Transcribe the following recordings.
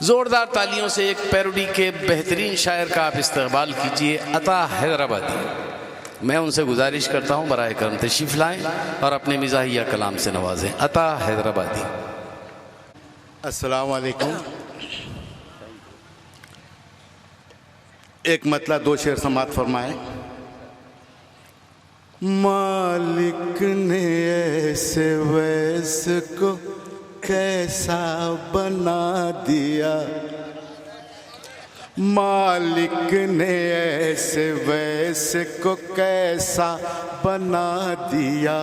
जोरदार तालियों से एक पैरोडी के बेहतरीन शायर का आप इस्तकबाल कीजिए, अता हैदराबादी। मैं उनसे गुजारिश करता हूं बराए करम तशरीफ लाएं और अपने मिजाहिया कलाम से नवाजें। अता हैदराबादी। अस्सलाम वालेकुम। एक मतलब दो शेर समात फरमाए। मालिक ने ऐसे वैसे को कैसा बना दिया, मालिक ने ऐसे वैसे को कैसा बना दिया,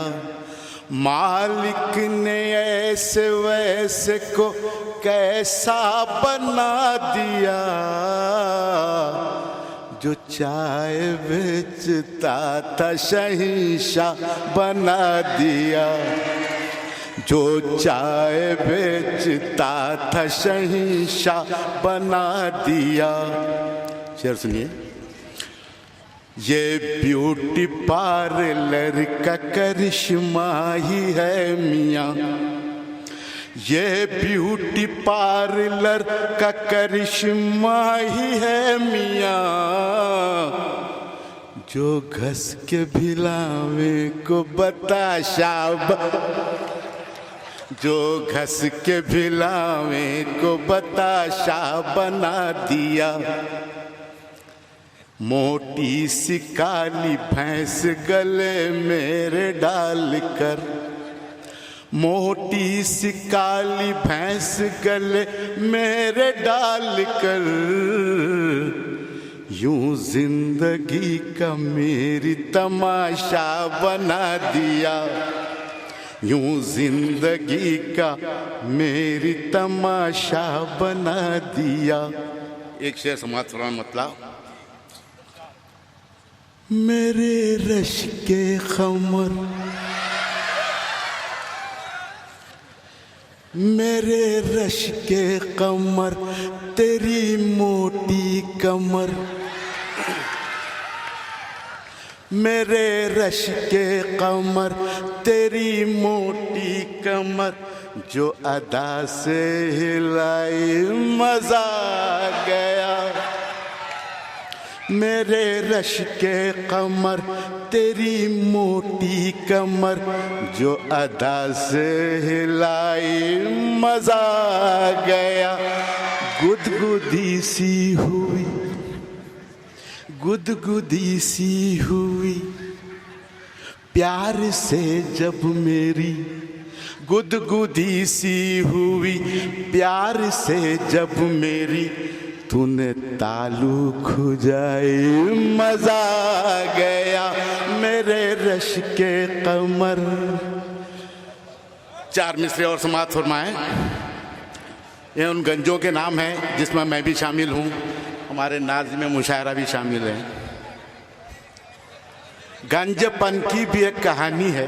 मालिक ने ऐसे वैसे को कैसा बना दिया, जो चाय बेचता था शहींशाह बना दिया, जो चाय बेचता था शहींशाह बना दिया। शेर सुनिए। ये ब्यूटी पार्लर का करिश्मा ही है मियाँ, ये ब्यूटी पार्लर का करिश्मा ही है मियाँ, जो घस के भिलावे को बताशा, जो घस के भिलावे को बताशा बना दिया, मोटी सी काली भैंस गले मेरे डालकर, मोटी सी काली भैंस गले मेरे डालकर, यूं जिंदगी का मेरी तमाशा बना दिया, यूं जिंदगी का मेरी तमाशा बना दिया। एक शेर समात फरमान मतलब। मेरे रश के खमर, मेरे रश के कमर, तेरी मोटी कमर, मेरे रश के कमर, तेरी मोटी कमर, जो अदा से हिलाई मजा आ गया, मेरे रश के कमर, तेरी मोटी कमर, जो अदा से हिलाई मजा आ गया, गुदगुदी सी हुई, गुदगुदी सी हुई, प्यार से जब मेरी, गुदगुदी सी हुई, प्यार से जब मेरी, तूने तालू खुजाई मजा आ गया, मेरे रश के कमर। चार मिसरे और समात फरमाएं। ये उन गंजों के नाम हैं जिसमें मैं भी शामिल हूँ, हमारे नाज़िम मुशायरा भी शामिल है। गंजपन की भी एक कहानी है,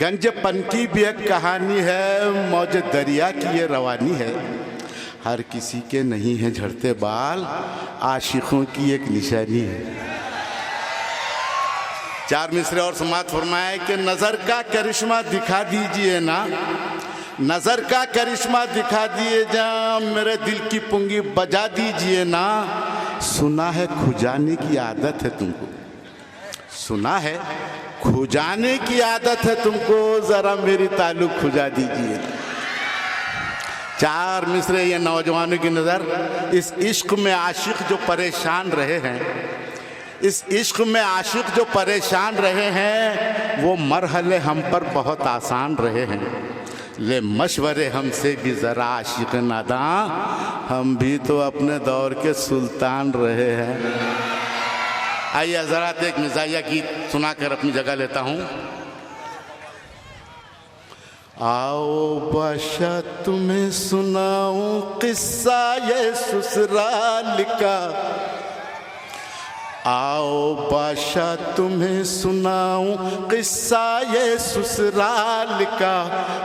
गंजपन की भी एक कहानी है, मौज दरिया की ये रवानी है, हर किसी के नहीं है झड़ते बाल, आशिकों की एक निशानी है। चार मिसरे और समात फरमाए कि नज़र का करिश्मा दिखा दीजिए ना, नज़र का करिश्मा दिखा दिए जा, मेरे दिल की पुंगी बजा दीजिए ना, सुना है खुजाने की आदत है तुमको, सुना है खुजाने की आदत है तुमको, ज़रा मेरी ताल्लुक खुजा दीजिए। चार मिसरे ये नौजवानों की नज़र, इस इश्क में आशिक जो परेशान रहे हैं, इस इश्क में आशिक जो परेशान रहे हैं, वो मरहले हम पर बहुत आसान रहे हैं, ले मशवरे हमसे भी ज़रा आशिक नादा, हम भी तो अपने दौर के सुल्तान रहे हैं। आइए ज़रा एक मिजाहिया गीत सुनाकर अपनी जगह लेता हूँ। आओ बादशाह तुम्हें सुनाऊं किस्सा ये ससुराल का, आओ बादशाह तुम्हें सुनाऊं किस्सा ये ससुराल का,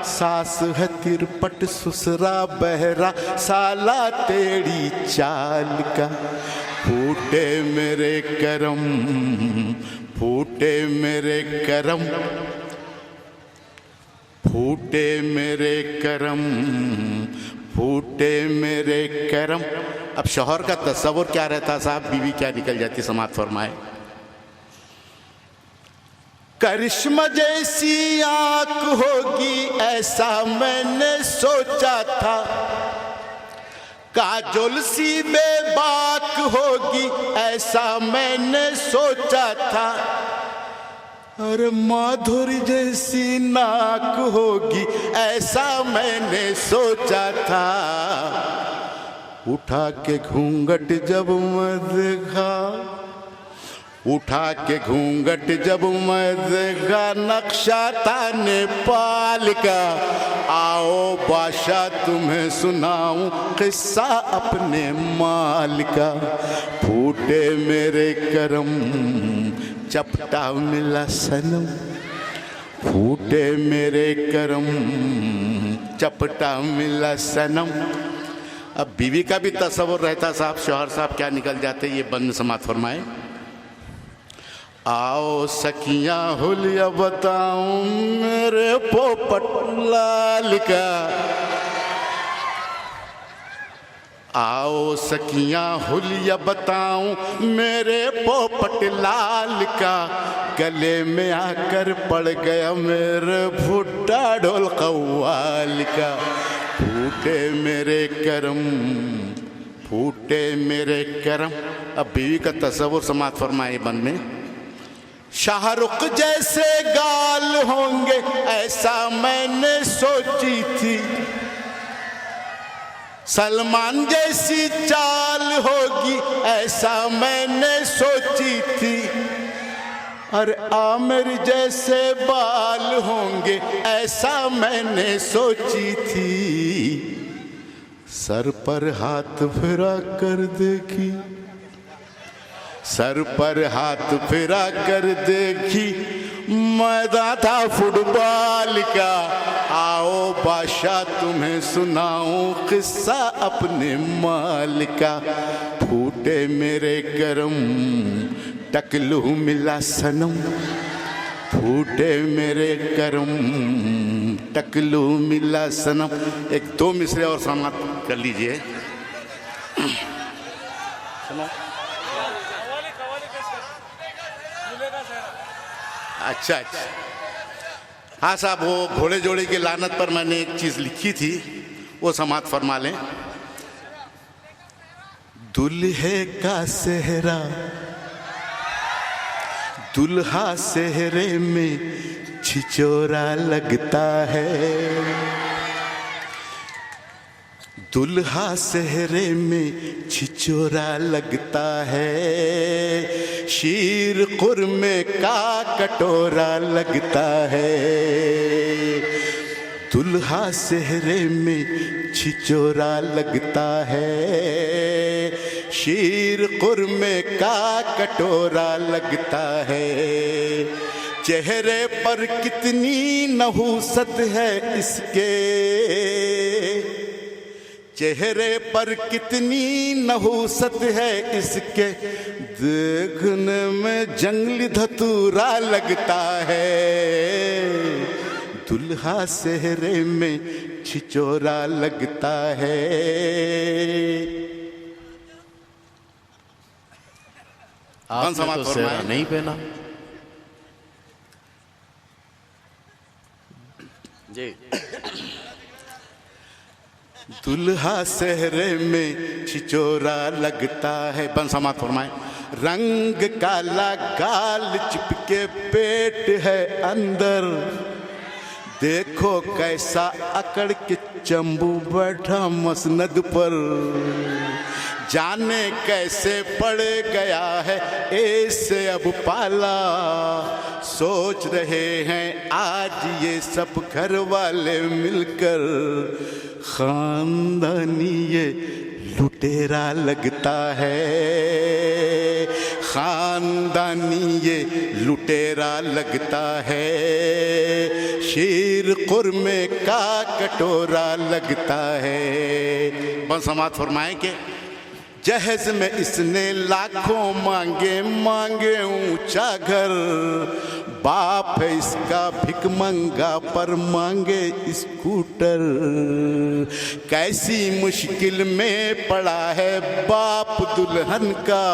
सास है तिरपट ससुरा बहरा साला तेरी चाल का। फूटे मेरे करम, फूटे मेरे करम, फूटे मेरे करम, फूटे मेरे करम। अब शौहर का तस्वुर क्या रहता साहब, बीवी क्या निकल जाती, समाप्त फरमाए। करिश्मा जैसी आंख होगी ऐसा मैंने सोचा था, काजोल सी बेबाक होगी ऐसा मैंने सोचा था, अरे माधुरी जैसी नाक होगी ऐसा मैंने सोचा था। उठा के घूंघट जब मैं देखा, उठा के घूंघट जब मैं देखा, नक्शा था नेपाल का। आओ बादशाह तुम्हें सुनाऊं किस्सा अपने माल का। फूटे मेरे करम चपटा मिला सनम, फूटे मेरे करम चपटा मिला सनम। अब बीवी का भी तस्वुर रहता साहब, शौहर साहब क्या निकल जाते, ये बंद समाप्त फरमाए। आओ सखियां हुलिया बताऊं मेरे पोपट लाल का, आओ सखियां हुलिया बताऊं मेरे पोपट लाल का। गले में आकर पड़ गया मेरे भुट्टा ढोल कव्वाल का। फूटे मेरे करम, फूटे मेरे करम। अब बीवी का तस्वुर समाप्त फरमाए बन में। शाहरुख जैसे गाल होंगे ऐसा मैंने सोची थी, सलमान जैसी चाल होगी ऐसा मैंने सोची थी, अरे आमिर जैसे बाल होंगे ऐसा मैंने सोची थी। सर पर हाथ फिरा कर देखी, सर पर हाथ फिरा कर देखी, मैदान था फुटबॉल का। आओ बादशाह तुम्हें सुनाऊं किस्सा अपने माल का। फूटे मेरे करम टकलू मिला सनम, फूटे मेरे करम टकलू मिला सनम। एक दो मिसरे और समाप्त कर लीजिए। सुनो अच्छा अच्छा, हाँ साहब, वो घोड़े जोड़े की लानत पर मैंने एक चीज लिखी थी, वो समाप्त फरमा लें। दुल्हे का सेहरा दुल्हा सेहरे में छिचोरा लगता है, दुल्हा सेहरे में छिचोरा लगता है, शीर कुरमे का कटोरा लगता है। दुल्हा सेहरे में छिचोरा लगता है, शीर कुरमे का कटोरा लगता है। चेहरे पर कितनी नहूसत है इसके, चेहरे पर कितनी नहूसत है इसके, देखने में जंगली धतूरा लगता है। दुल्हा सेहरे में छिचोरा लगता है। आपने तो सेहरा नहीं पहना जी। दुल्हा सेहरे में छिचोरा लगता है। बन समाप्त फरमाए। रंग काला गाल चिपके पेट है अंदर, देखो कैसा अकड़ के चंबू बैठा मसनद पर, जाने कैसे पड़ गया है ऐसे अब पाला। सोच रहे हैं आज ये सब घर वाले मिलकर, खानदानी ये लुटेरा लगता है, खान समदानी ये लुटेरा लगता है, शीर खुरमे का कटोरा लगता है। बन समात फरमाएं कि जहेज में इसने लाखों मांगे, मांगे ऊंचा घर, बाप है इसका भिखमंगा पर मांगे स्कूटर। कैसी मुश्किल में पड़ा है बाप दुल्हन का,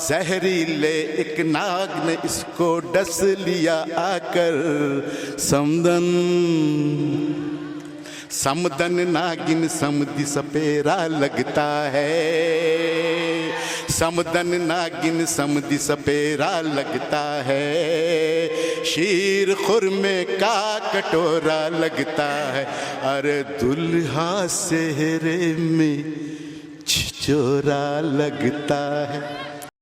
जहरीले एक नाग ने इसको डस लिया आकर। समदन नागिन समधि सपेरा लगता है, समदन नागिन समधि सपेरा लगता है, शीर खुरमे का कटोरा लगता है। अरे दुल्हा सेहरे में छिचोरा लगता है।